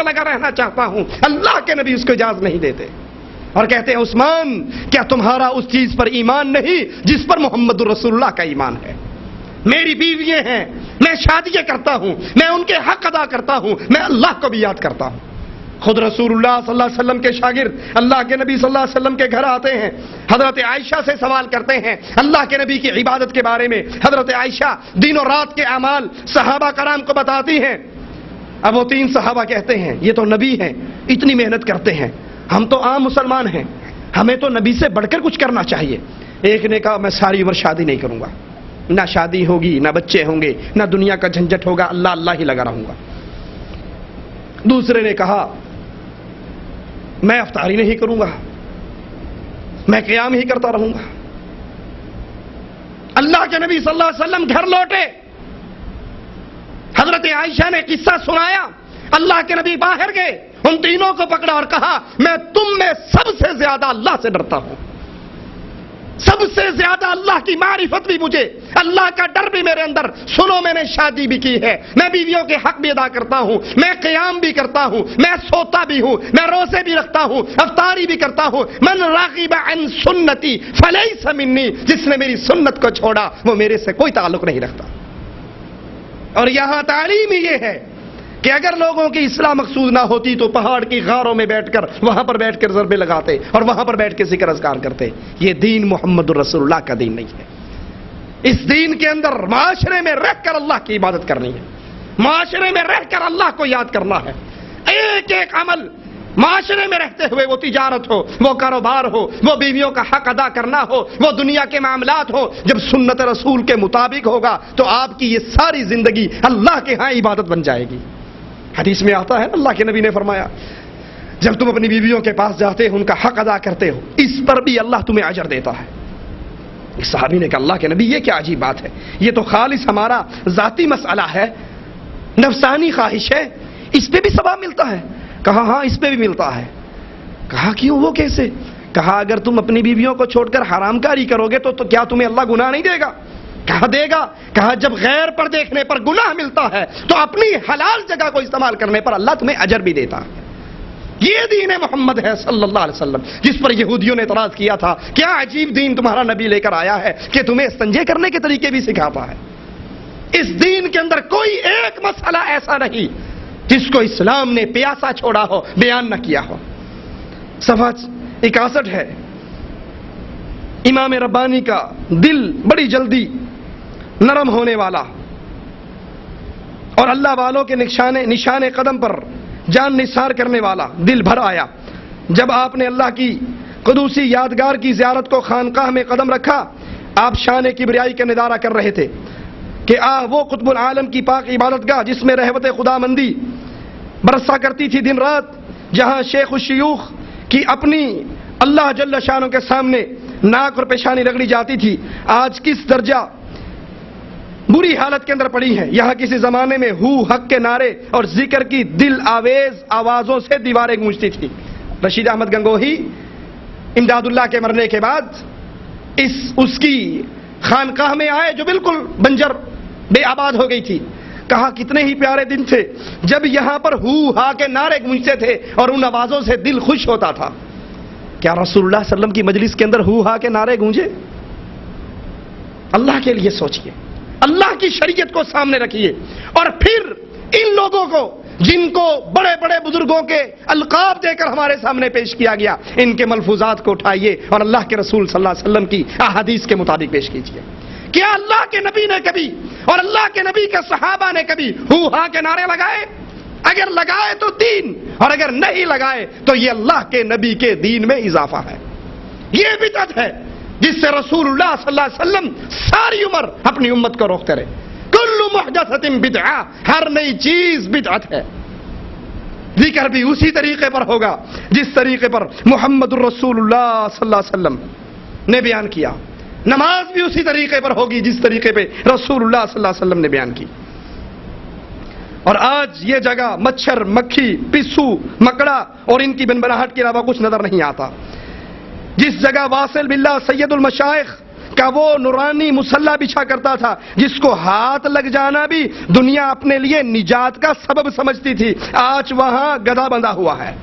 لگا رہنا چاہتا ہوں، اللہ کے نبی اس کو اجازت نہیں دیتے، اور کہتے ہیں عثمان کیا تمہارا اس چیز پر ایمان نہیں جس پر محمد رسول اللہ کا ایمان ہے؟ میری بیویاں ہیں، میں شادیاں کرتا ہوں، میں ان کے حق ادا کرتا ہوں، میں اللہ کو بھی یاد کرتا ہوں۔ خود رسول اللہ صلی اللہ علیہ وسلم کے شاگرد اللہ کے نبی صلی اللہ علیہ وسلم کے گھر آتے ہیں، حضرت عائشہ سے سوال کرتے ہیں اللہ کے نبی کی عبادت کے بارے میں۔ حضرت عائشہ دن و رات کے اعمال صحابہ کرام کو بتاتی ہیں۔ اب وہ 3 صحابہ کہتے ہیں یہ تو نبی ہیں، اتنی محنت کرتے ہیں، ہم تو عام مسلمان ہیں، ہمیں تو نبی سے بڑھ کر کچھ کرنا چاہیے۔ ایک نے کہا میں ساری عمر شادی نہیں کروں گا، نہ شادی ہوگی، نہ بچے ہوں گے، نہ دنیا کا جھنجٹ ہوگا، اللہ اللہ ہی لگا رہوں گا۔ دوسرے نے کہا میں افطاری نہیں کروں گا، میں قیام ہی کرتا رہوں گا۔ اللہ کے نبی صلی اللہ علیہ وسلم گھر لوٹے، حضرت عائشہ نے قصہ سنایا، اللہ کے نبی باہر گئے، ان تینوں کو پکڑا اور کہا میں تم میں سب سے زیادہ اللہ سے ڈرتا ہوں، سب سے زیادہ اللہ کی معرفت بھی مجھے، اللہ کا ڈر بھی میرے اندر۔ سنو میں نے شادی بھی کی ہے، میں بیویوں کے حق بھی ادا کرتا ہوں، میں قیام بھی کرتا ہوں، میں سوتا بھی ہوں، میں روزے بھی رکھتا ہوں، افطاری بھی کرتا ہوں۔ من راغب عن سنتی فلیس منی، جس نے میری سنت کو چھوڑا وہ میرے سے کوئی تعلق نہیں رکھتا۔ اور یہاں تعلیم یہ ہے کہ اگر لوگوں کی اصلاح مقصود نہ ہوتی تو پہاڑ کی غاروں میں بیٹھ کر وہاں پر بیٹھ کر ضربے لگاتے اور وہاں پر بیٹھ کے ذکر اذکار کرتے۔ یہ دین محمد الرسول اللہ کا دین نہیں ہے۔ اس دین کے اندر معاشرے میں رہ کر اللہ کی عبادت کرنی ہے، معاشرے میں رہ کر اللہ کو یاد کرنا ہے۔ ایک ایک عمل معاشرے میں رہتے ہوئے، وہ تجارت ہو، وہ کاروبار ہو، وہ بیویوں کا حق ادا کرنا ہو، وہ دنیا کے معاملات ہو، جب سنت رسول کے مطابق ہوگا تو آپ کی یہ ساری زندگی اللہ کے ہاں عبادت بن جائے گی۔ حدیث میں آتا ہے اللہ کے نبی نے فرمایا جب تم اپنی بیویوں کے پاس جاتے ہو، ان کا حق ادا کرتے ہو، اس پر بھی اللہ تمہیں اجر دیتا ہے۔ ایک صحابی نے کہا اللہ کے نبی یہ کیا عجیب بات ہے، یہ تو خالص ہمارا ذاتی مسئلہ ہے، نفسانی خواہش ہے، اس پہ بھی ثواب ملتا ہے؟ کہا ہاں اس پہ بھی ملتا ہے۔ کہا کیوں، وہ کیسے؟ کہا اگر تم اپنی بیویوں کو چھوڑ کر حرام کاری کرو گے تو کیا تمہیں اللہ گناہ نہیں دے گا؟ کہا دے گا۔ کہا جب غیر پر دیکھنے پر گناہ ملتا ہے تو اپنی حلال جگہ کو استعمال کرنے پر اللہ تمہیں اجر بھی دیتا ہے۔ یہ دین محمد ہے صلی اللہ علیہ وسلم، جس پر یہودیوں نے اعتراض کیا تھا کیا عجیب دین تمہارا نبی لے کر آیا ہے کہ تمہیں استنجے کرنے کے طریقے بھی سکھاتا ہے۔ اس دین کے اندر کوئی ایک مسئلہ ایسا نہیں جس کو اسلام نے پیاسا چھوڑا ہو، بیان نہ کیا ہو۔ صفحہ 61 ہے، امام ربانی کا دل بڑی جلدی نرم ہونے والا اور اللہ والوں کے نشان قدم پر جان نثار کرنے والا دل بھر آیا جب آپ نے اللہ کی قدوسی یادگار کی زیارت کو خانقاہ میں قدم رکھا۔ آپ شان کبریائی کا نظارہ کر رہے تھے کہ وہ قطب العالم کی پاک عبادت گاہ جس میں رحمت خدا مندی برسا کرتی تھی دن رات، جہاں شیخ الشیوخ کی اپنی اللہ جل شانوں کے سامنے ناک اور پیشانی رگڑی جاتی تھی، آج کس درجہ بری حالت کے اندر پڑی ہے۔ یہاں کسی زمانے میں ہو حق کے نعرے اور ذکر کی دل آویز آوازوں سے دیواریں گونجتی تھی۔ رشید احمد گنگوہی امداد اللہ کے مرنے کے بعد اس کی خانقاہ میں آئے جو بالکل بنجر بے آباد ہو گئی تھی۔ کہا کتنے ہی پیارے دن تھے جب یہاں پر ہو ہا کے نعرے گونجتے تھے اور ان آوازوں سے دل خوش ہوتا تھا۔ کیا رسول اللہ صلی اللہ علیہ وسلم کی مجلس کے اندر ہو ہا کے نعرے گونجے؟ اللہ کے لیے سوچئے، اللہ کی شریعت کو سامنے رکھیے، اور پھر ان لوگوں کو جن کو بڑے بڑے بزرگوں کے القاب دے کر ہمارے سامنے پیش کیا گیا، ان کے ملفوظات کو اٹھائیے اور اللہ کے رسول صلی اللہ علیہ وسلم کی احادیث کے مطابق پیش کیجیے۔ کیا اللہ کے نبی نے کبھی اور اللہ کے نبی کے صحابہ نے کبھی ہو ہا کے نعرے لگائے؟ اگر لگائے تو دین، اور اگر نہیں لگائے تو یہ اللہ کے نبی کے دین میں اضافہ ہے۔ یہ بدعت ہے جس سے رسول اللہ صلی اللہ علیہ وسلم ساری عمر اپنی امت کو روکتے رہے۔ کل محدثۃ بدعہ، ہر نئی چیز بدعت ہے۔ ذکر بھی اسی طریقے پر ہوگا جس طریقے پر محمد الرسول اللہ صلی اللہ علیہ وسلم نے بیان کیا، نماز بھی اسی طریقے پر ہوگی جس طریقے پہ رسول اللہ صلی اللہ علیہ وسلم نے بیان کی۔ اور آج یہ جگہ مچھر، مکھی، پسو، مکڑا اور ان کی بنبناہٹ کے علاوہ کچھ نظر نہیں آتا۔ جس جگہ واصل باللہ سید المشائخ کا وہ نورانی مسلح بچھا کرتا تھا جس کو ہاتھ لگ جانا بھی دنیا اپنے لیے نجات کا سبب سمجھتی تھی، آج وہاں گدھا بندھا ہوا ہے۔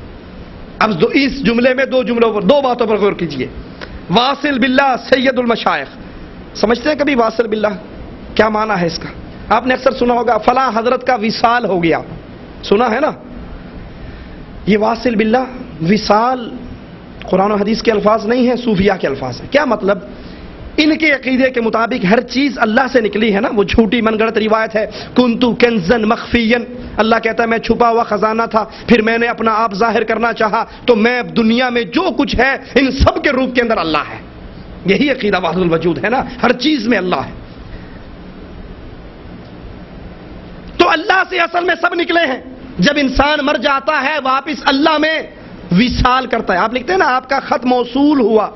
اب اس جملے میں دو باتوں پر غور کیجئے۔ واصل باللہ سید المشائخ، سمجھتے ہیں کبھی واصل باللہ کیا معنی ہے اس کا؟ آپ نے اکثر سنا ہوگا فلاں حضرت کا وصال ہو گیا، سنا ہے نا؟ یہ واصل باللہ، وصال قرآن و حدیث کے الفاظ نہیں ہیں، صوفیہ کے الفاظ ہیں۔ کیا مطلب؟ ان کے عقیدے کے مطابق ہر چیز اللہ سے نکلی ہے نا، وہ جھوٹی من گڑت روایت ہے، کنتو کنزن مخفین، اللہ کہتا ہے میں چھپا ہوا خزانہ تھا، پھر میں نے اپنا آپ ظاہر کرنا چاہا تو میں دنیا میں جو کچھ ہے ان سب کے روپ کے اندر اللہ ہے۔ یہی عقیدہ وحدت الوجود ہے نا، ہر چیز میں اللہ ہے۔ تو اللہ سے اصل میں سب نکلے ہیں۔ جب انسان مر جاتا ہے واپس اللہ میں وصال کرتا ہے۔ آپ لکھتے ہیں نا آپ کا خط موصول ہوا،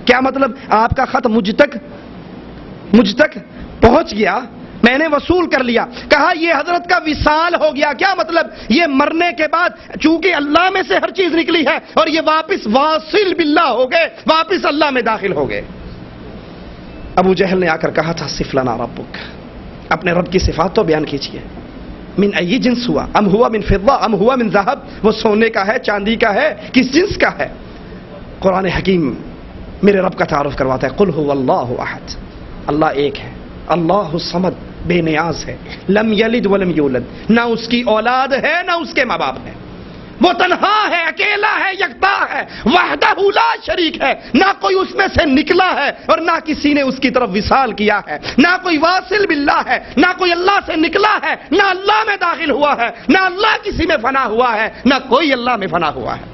کیا مطلب؟ آپ کا خط مجھ تک پہنچ گیا، میں نے وصول کر لیا۔ کہا یہ حضرت کا وصال ہو گیا، کیا مطلب؟ یہ مرنے کے بعد چونکہ اللہ میں سے ہر چیز نکلی ہے اور یہ واپس واصل باللہ ہو گئے، واپس اللہ میں داخل ہو گئے۔ ابو جہل نے آ کر کہا تھا صف لنا ربک، اپنے رب کی صفات تو بیان کیجئے۔ من ای جنس ہوا، ام ہوا من فضہ ام ہوا من ذہب، وہ سونے کا ہے، چاندی کا ہے، کس جنس کا ہے؟ قرآن حکیم میرے رب کا تعارف کرواتا ہے، قل هو اللہ احد، اللہ ایک ہے، اللہ الصمد، بے نیاز ہے، لم یلد ولم یولد، نہ اس کی اولاد ہے نہ اس کے ماں باپ ہے، وہ تنہا ہے، اکیلا ہے، یکتا ہے، وحدہ لا شریک ہے، نہ کوئی اس میں سے نکلا ہے اور نہ کسی نے اس کی طرف وصال کیا ہے، نہ کوئی واصل باللہ ہے، نہ کوئی اللہ سے نکلا ہے، نہ اللہ میں داخل ہوا ہے، نہ اللہ کسی میں فنا ہوا ہے، نہ کوئی اللہ میں فنا ہوا ہے۔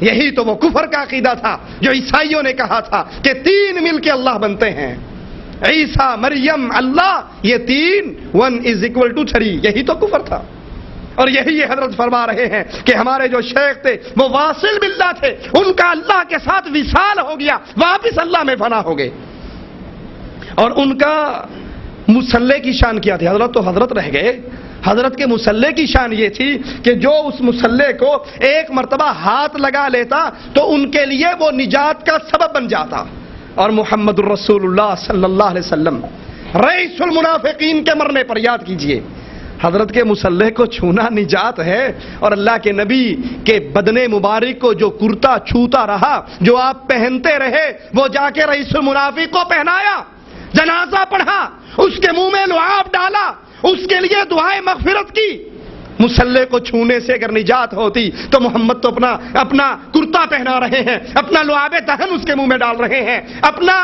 یہی تو وہ کفر کا عقیدہ تھا جو عیسائیوں نے کہا تھا کہ تین مل کے اللہ بنتے ہیں، عیسیٰ، مریم، اللہ، یہ تین 1=3، یہی تو کفر تھا۔ اور یہی یہ حضرت فرما رہے ہیں کہ ہمارے جو شیخ تھے وہ واصل باللہ تھے، ان کا اللہ کے ساتھ وصال ہو گیا، واپس اللہ میں فنا ہو گئے۔ اور ان کا مصلح کی شان کیا تھی؟ حضرت تو حضرت رہ گئے، حضرت کے مصلح کی شان یہ تھی کہ جو اس مصلح کو ایک مرتبہ ہاتھ لگا لیتا تو ان کے لیے وہ نجات کا سبب بن جاتا۔ اور محمد الرسول اللہ صلی اللہ علیہ وسلم رئیس المنافقین کے مرنے پر یاد کیجئے، حضرت کے مصلح کو چھونا نجات ہے، اور اللہ کے نبی کے بدن مبارک کو جو کرتا چھوتا رہا، جو آپ پہنتے رہے، وہ جا کے رئیس المنافق کو پہنایا، جنازہ پڑھا، اس کے منہ میں لعاب ڈالا، اس کے لیے دعائے مغفرت کی۔ مصلح کو چھونے سے اگر نجات ہوتی تو محمد تو اپنا کرتا پہنا رہے ہیں، اپنا لعاب دہن اس کے منہ میں ڈال رہے ہیں، اپنا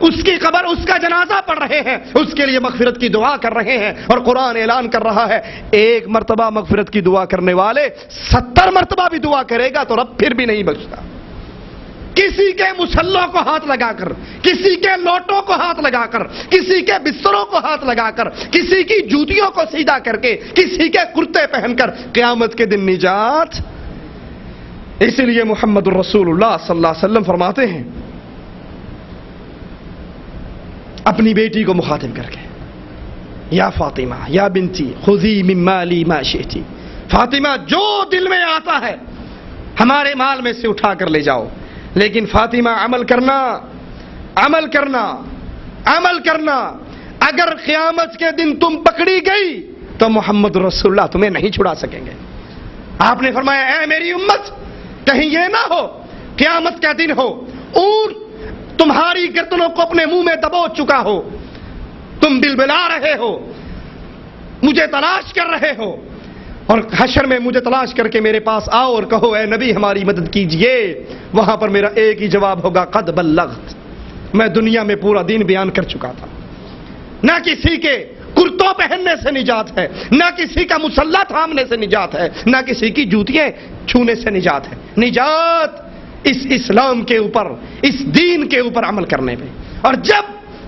اس کی قبر، اس کا جنازہ پڑھ رہے ہیں، اس کے لیے مغفرت کی دعا کر رہے ہیں۔ اور قرآن اعلان کر رہا ہے ایک مرتبہ مغفرت کی دعا کرنے والے 70 مرتبہ بھی دعا کرے گا تو رب پھر بھی نہیں بخشتا۔ کسی کے مصلوں کو ہاتھ لگا کر، کسی کے لوٹوں کو ہاتھ لگا کر، کسی کے بستروں کو ہاتھ لگا کر، کسی کی جوتیوں کو سیدھا کر کے، کسی کے کرتے پہن کر قیامت کے دن نجات۔ اسی لیے محمد الرسول اللہ صلی اللہ علیہ وسلم فرماتے ہیں اپنی بیٹی کو مخاطب کر کے، یا فاطمہ یا بنتی خذی من مالی ما شئتی، فاطمہ جو دل میں آتا ہے ہمارے مال میں سے اٹھا کر لے جاؤ، لیکن فاطمہ عمل کرنا، عمل کرنا، عمل کرنا۔ اگر قیامت کے دن تم پکڑی گئی تو محمد رسول اللہ تمہیں نہیں چھڑا سکیں گے۔ آپ نے فرمایا اے میری امت، کہیں یہ نہ ہو قیامت کا دن ہو، اونٹ تمہاری گردنوں کو اپنے منہ میں دبوچ چکا ہو، تم بلبلا رہے ہو، مجھے تلاش کر رہے ہو، اور حشر میں مجھے تلاش کر کے میرے پاس آؤ اور کہو اے نبی ہماری مدد کیجئے، وہاں پر میرا ایک ہی جواب ہوگا قد بلغت، میں دنیا میں پورا دین بیان کر چکا تھا۔ نہ کسی کے کرتوں پہننے سے نجات ہے، نہ کسی کا مسلح تھامنے سے نجات ہے، نہ کسی کی جوتیاں چھونے سے نجات ہے۔ نجات اس اسلام کے اوپر، اس دین کے اوپر عمل کرنے میں۔ اور جب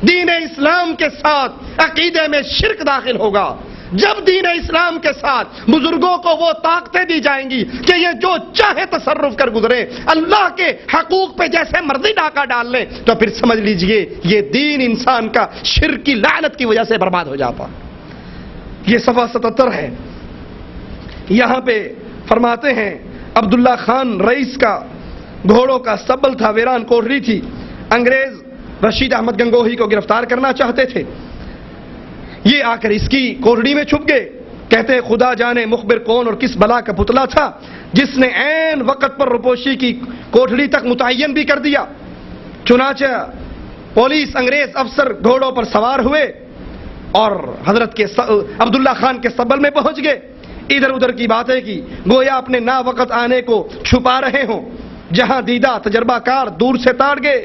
دین اسلام کے ساتھ عقیدے میں شرک داخل ہوگا، جب دین اسلام کے ساتھ بزرگوں کو وہ طاقتیں دی جائیں گی کہ یہ جو چاہے تصرف کر گزرے، اللہ کے حقوق پہ جیسے مرضی ڈاکہ ڈال لیں، تو پھر سمجھ لیجئے یہ دین انسان کا شرک کی لعنت کی وجہ سے برباد ہو جاتا۔ یہ صفحہ 77 ہے، یہاں پہ فرماتے ہیں عبداللہ خان رئیس کا گھوڑوں کا سبل تھا، ویران کوٹری تھی، انگریز رشید احمد گنگوہی کو گرفتار کرنا چاہتے تھے. یہ آ کر اس کی کوٹڑی میں چھپ گئے. کہتے خدا جانے مخبر کون اور کس بلا کا پتلا تھا جس نے عین وقت پر روپوشی کی کوٹڑی تک متعین بھی کر دیا. چنانچہ پولیس انگریز افسر گھوڑوں پر سوار ہوئے اور حضرت کے عبداللہ خان کے سبل میں پہنچ گئے. ادھر ادھر کی باتیں کی گویا اپنے نا وقت آنے کو چھپا رہے ہوں. جہاں دیدہ تجربہ کار دور سے تاڑ گئے.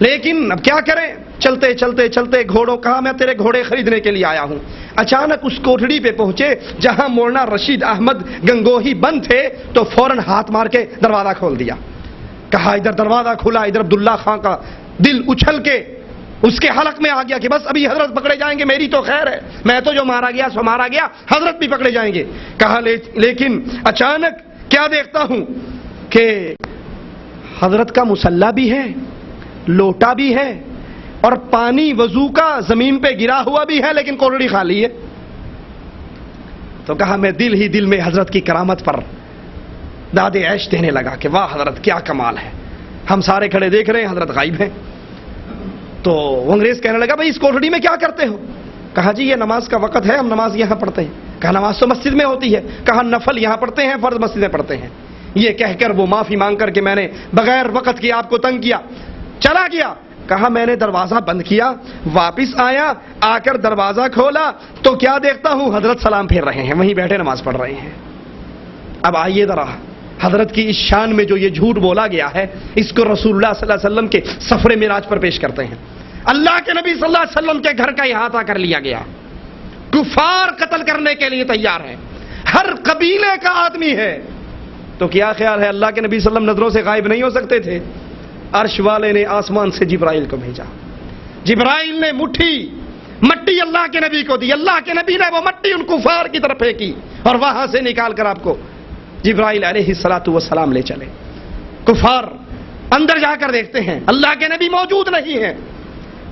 لیکن اب کیا کریں؟ چلتے چلتے چلتے گھوڑوں کہا میں تیرے گھوڑے خریدنے کے لیے آیا ہوں. اچانک اس کوٹڑی پہ پہنچے جہاں مولانا رشید احمد گنگوہی بند تھے تو فوراً ہاتھ مار کے دروازہ کھول دیا. کہا ادھر دروازہ کھلا. ادھر عبداللہ خان کا دل اچھل کے اس کے حلق میں آ گیا کہ بس ابھی حضرت پکڑے جائیں گے. میری تو خیر ہے, میں تو جو مارا گیا سو مارا گیا, حضرت بھی پکڑے جائیں گے. کہا لیکن اچانک کیا دیکھتا ہوں کہ حضرت کا مصلی بھی ہے, لوٹا بھی ہے اور پانی وضو کا زمین پہ گرا ہوا بھی ہے, لیکن کوٹڑی خالی ہے. تو کہا میں دل ہی دل میں حضرت کی کرامت پر داد عیش دینے لگا کہ واہ حضرت کیا کمال ہے. ہم سارے کھڑے دیکھ رہے ہیں, حضرت غائب ہیں. تو وہ انگریز کہنے لگا بھائی اس کوٹڑی میں کیا کرتے ہو؟ کہا جی یہ نماز کا وقت ہے, ہم نماز یہاں پڑھتے ہیں. کہا نماز تو مسجد میں ہوتی ہے. کہا نفل یہاں پڑھتے ہیں, فرض مسجد میں پڑھتے ہیں. یہ کہہ کر وہ معافی مانگ کر کہ میں نے بغیر وقت کے آپ کو تنگ کیا چلا گیا. کہا میں نے دروازہ بند کیا, واپس آیا, آ کر دروازہ کھولا تو کیا دیکھتا ہوں حضرت سلام پھیر رہے ہیں, وہیں بیٹھے نماز پڑھ رہے ہیں. اب آئیے ذرا حضرت کی اس شان میں جو یہ جھوٹ بولا گیا ہے اس کو رسول اللہ صلی اللہ علیہ وسلم کے سفر معراج پر پیش کرتے ہیں. اللہ کے نبی صلی اللہ علیہ وسلم کے گھر کا احاطہ کر لیا گیا. کفار قتل کرنے کے لیے تیار ہیں, ہر قبیلے کا آدمی ہے. تو کیا خیال ہے اللہ کے نبی صلی اللہ علیہ وسلم نظروں سے غائب نہیں ہو سکتے تھے؟ عرش والے نے آسمان سے جبرائیل کو بھیجا. جبرائیل نے مٹی اللہ کے نبی کو دی. اللہ کے نبی نے وہ مٹی ان کفار کی طرف پھینکی اور وہاں سے نکال کر آپ کو جبرائیل علیہ الصلوۃ والسلام لے چلے. کفار اندر جا کر دیکھتے ہیں اللہ کے نبی موجود نہیں ہیں.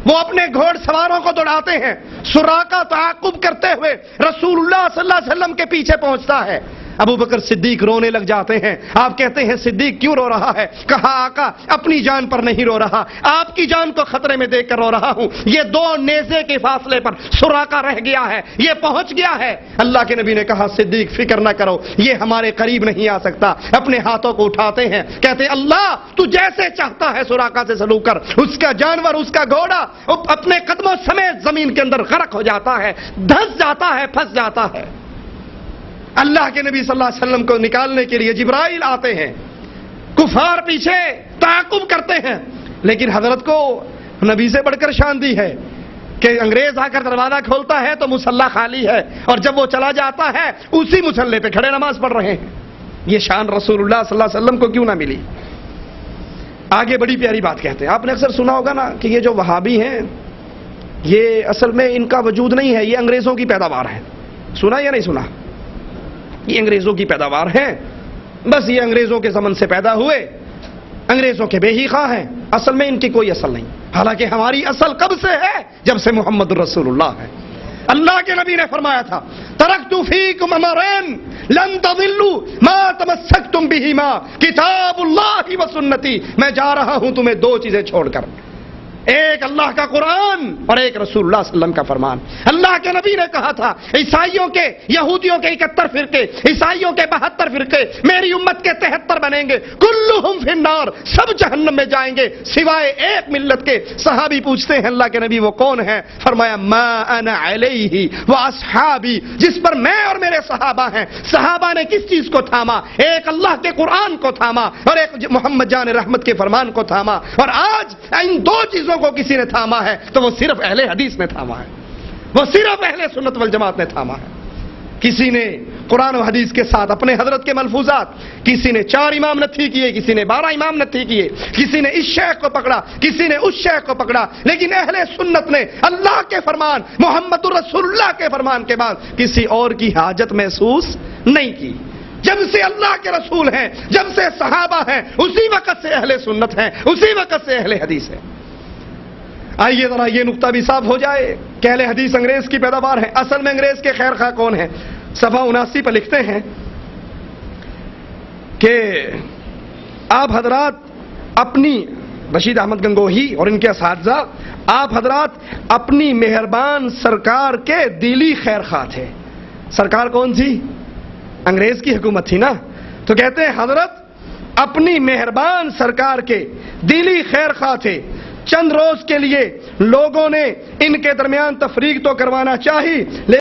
وہ اپنے گھوڑ سواروں کو دوڑاتے ہیں. سراقہ تعاقب کرتے ہوئے رسول اللہ صلی اللہ علیہ وسلم کے پیچھے پہنچتا ہے. ابو بکر صدیق رونے لگ جاتے ہیں. آپ کہتے ہیں صدیق کیوں رو رہا ہے؟ کہا آقا اپنی جان پر نہیں رو رہا, آپ کی جان کو خطرے میں دیکھ کر رو رہا ہوں. یہ 2 نیزے کے فاصلے پر سراقہ رہ گیا ہے, یہ پہنچ گیا ہے. اللہ کے نبی نے کہا صدیق فکر نہ کرو, یہ ہمارے قریب نہیں آ سکتا. اپنے ہاتھوں کو اٹھاتے ہیں, کہتے اللہ تو جیسے چاہتا ہے سراقہ سے سلوک کر. اس کا جانور, اس کا گھوڑا اپنے قدموں سمیت زمین کے اندر غرق ہو جاتا ہے, دھس جاتا ہے, پھنس جاتا ہے. اللہ کے نبی صلی اللہ علیہ وسلم کو نکالنے کے لیے جبرائیل آتے ہیں. کفار پیچھے تعاقب کرتے ہیں, لیکن حضرت کو نبی سے بڑھ کر شان دی ہے کہ انگریز آ کر دروازہ کھولتا ہے تو مصلی خالی ہے, اور جب وہ چلا جاتا ہے اسی مصلی پہ کھڑے نماز پڑھ رہے ہیں. یہ شان رسول اللہ صلی اللہ علیہ وسلم کو کیوں نہ ملی؟ آگے بڑی پیاری بات کہتے ہیں. آپ نے اکثر سنا ہوگا نا کہ یہ جو وہابی ہیں یہ اصل میں ان کا وجود نہیں ہے, یہ انگریزوں کی پیداوار ہے. سنا یا نہیں سنا؟ یہ انگریزوں کی پیداوار ہیں, بس یہ انگریزوں کے زمن سے پیدا ہوئے, انگریزوں کے بے ہی خواہ ہیں. اصل میں ان کی کوئی اصل نہیں, حالانکہ ہماری اصل کب سے ہے؟ جب سے محمد رسول اللہ ہے. اللہ کے نبی نے فرمایا تھا ترکت فیکم امرین لن تضلوا ما تمسکتم بہما کتاب اللہ و سنتی. میں جا رہا ہوں تمہیں 2 چیزیں چھوڑ کر, ایک اللہ کا قرآن اور ایک رسول اللہ صلی اللہ علیہ وسلم کا فرمان. اللہ کے نبی نے کہا تھا عیسائیوں کے, یہودیوں کے 71 فرقے, عیسائیوں کے 72 فرقے, میری امت کے 73 بنیں گے, کلہم فی النار, سب جہنم میں جائیں گے سوائے ایک ملت کے. صحابی پوچھتے ہیں اللہ کے نبی وہ کون ہے؟ فرمایا ما انا علیہ و اصحابی, جس پر میں اور میرے صحابہ ہیں. صحابہ نے کس چیز کو تھاما؟ ایک اللہ کے قرآن کو تھاما اور ایک محمد جان رحمت کے فرمان کو تھاما. اور آج ان 2 چیزوں کو کسی نے تھاما ہے تو وہ صرف اہل حدیث نے تھاما ہے, وہ صرف اہل سنت والجماعت نے تھاما ہے. کسی نے قرآن و حدیث کے ساتھ اپنے حضرت کے ملفوظات, کسی نے 4 امام نتھی کیے, کسی نے 12 امام نتھی کیے, کسی نے اس شیخ کو پکڑا, کسی نے اس شیخ کو پکڑا, لیکن اہل سنت نے اللہ کے فرمان محمد رسول اللہ کے فرمان کے بعد کسی اور کی حاجت محسوس نہیں کی. جب سے اللہ کے رسول ہیں, جب سے صحابہ ہیں, اسی وقت سے اہل سنت ہیں, اسی وقت سے اہل حدیث ہیں. آئیے ذرا یہ نقطہ بھی صاف ہو جائے کہ اہل حدیث انگریز کی پیداوار ہے. اصل میں انگریز کے خیر خواہ کون ہیں؟ صفحہ 79 پر لکھتے ہیں کہ آپ حضرات اپنی رشید احمد گنگوہی اور ان کے اساتذہ، آپ حضرات اپنی مہربان سرکار کے دلی خیر خواہ تھے۔ سرکار کون تھی؟ انگریز کی حکومت تھی نا، تو کہتے ہیں حضرت اپنی مہربان سرکار کے دلی خیر خواہ تھے۔ چند روز کے لیے لوگوں نے ان کے درمیان تفریق تو کروانا چاہی،